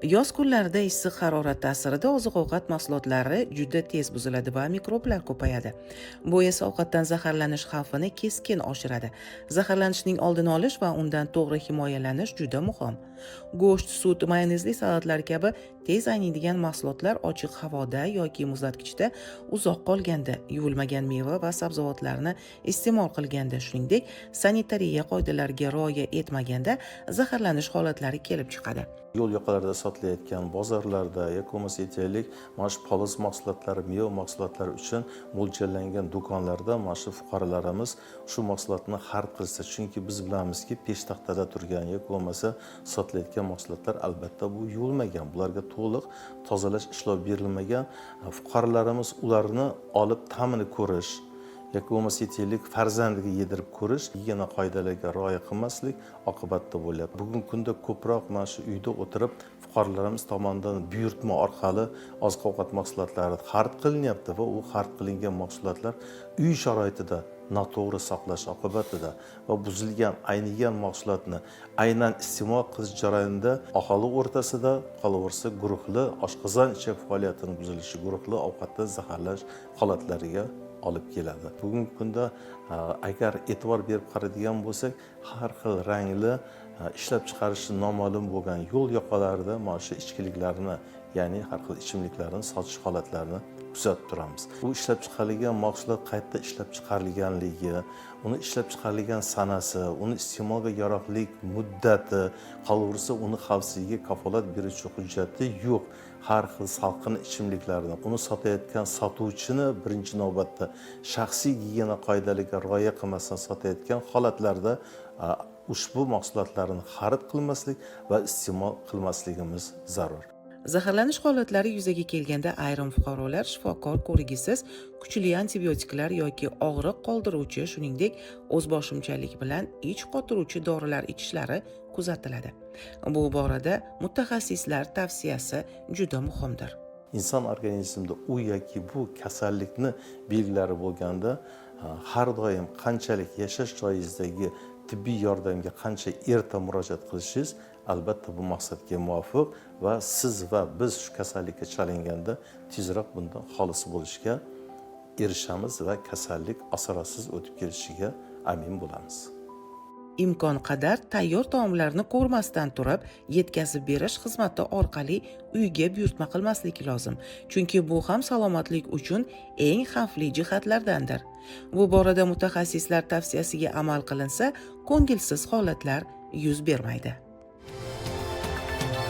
Yoz kunlarida issiq harorat ta'sirida oziq-ovqat mahsulotlari juda tez buziladi va mikroblar ko'payadi. Bu esa ovqatdan zaharlanish xavfini keskin oshiradi. Zaharlanishning oldini olish va undan to'g'ri himoyalanish juda muhim. Go'sht, sut, mayonezli salatlar kabi tez ayniydigan mahsulotlar ochiq havoda yoki muzlatgichda uzoq qolganda, yuvilmagan meva va sabzavotlarni iste'mol qilganda, shuningdek, sanitariya qoidalariga rioya etmaganda zaharlanish holatlari kelib chiqadi. Yo'l yoqalarida sotilayotgan bozorlarda yoki bo'lmasa aytaylik, mana shu poliz mahsulotlari, meva mahsulotlari uchun mo'ljallangan do'konlarda mana shu fuqarolarimiz shu mahsulotni xarid qilsa, chunki biz bilamizki, peshtaxtada turgan yoki bo'lmasa sotilayotgan mahsulotlar albatta bu yuvilmagan, bularga to'liq tozalash ishlov berilmagan. Fuqarolarimiz ularni olib ta'mini ko'rish yoki bo'lmasa aytaylik, farzandiga yedirib ko'rish, gigiyena qoidalariga rioya qilmaslik oqibatda bo'lyapti. Bugungi kunda ko'proq mana shu uyda o'tirib fuqarolarimiz tomonidan buyurtma orqali oziq-ovqat mahsulotlari xarid qilinyapti va u xarid qilingan mahsulotlar uy sharoitida noto'g'ri saqlash oqibatida va buzilgan, aynigan mahsulotni aynan iste'mol qilish jarayonida aholi o'rtasida qolaversa guruhli oshqozon ichak faoliyatining buzilishi, guruhli ovqatdan zaharlash holatlariga olib keladi. Bugungi kunda agar e'tibor berib qaraydigan bo'lsak, har xil rangli ishlab chiqarishi noma'lum bo'lgan yo'l yoqalarida mana shu ichkiliklarni, ya'ni har xil ichimliklarni sotish holatlarini kuzatib turamiz. Bu ishlab chiqarilgan mahsulot qayerda ishlab chiqarilganligi, uni ishlab chiqarilgan sanasi, uni iste'molga yaroqlilik muddati, qolaversa uni xavfsizligiga kafolat beruvchi hujjati yo'q. Har xil salqin ichimliklarni uni sotayotgan sotuvchini birinchi navbatda shaxsiy gigiyena qoidalariga rioya qilmasdan sotayotgan holatlarda ushbu mahsulotlarni xarid qilmaslik va iste'mol qilmasligimiz zarur. Zaharlanish holatlari yuzaga kelganda ayrim fuqarolar shifokor ko'rigisiz kuchli antibiotiklar yoki og'riq qoldiruvchi, shuningdek, o'zboshimchalik bilan ich qotiruvchi dorilar ichishlari kuzatiladi. Bu borada mutaxassislar tavsiyasi juda muhimdir. Inson organizmida u yoki bu kasallikni belgilari bo'lganda har doim qanchalik yashash joyingizdagi tibbiy yordamga qancha erta murojaat qilishingiz albatta bu maqsadga muvofiq va siz va biz shu kasallikka chalinganda tezroq bundan xolis bo'lishga erishamiz va kasallik asoratsiz o'tib kelishiga amin bo'lamiz. Imkon qadar tayyor taomlarni ko'rmasdan turib, yetkazib berish xizmati orqali uyga buyurtma qilmaslik lozim. Chunki bu ham salomatlik uchun eng xavfli jihatlardandir. Bu borada mutaxassislar tavsiyasiga amal qilinsa, ko'ngilsiz holatlar yuz bermaydi.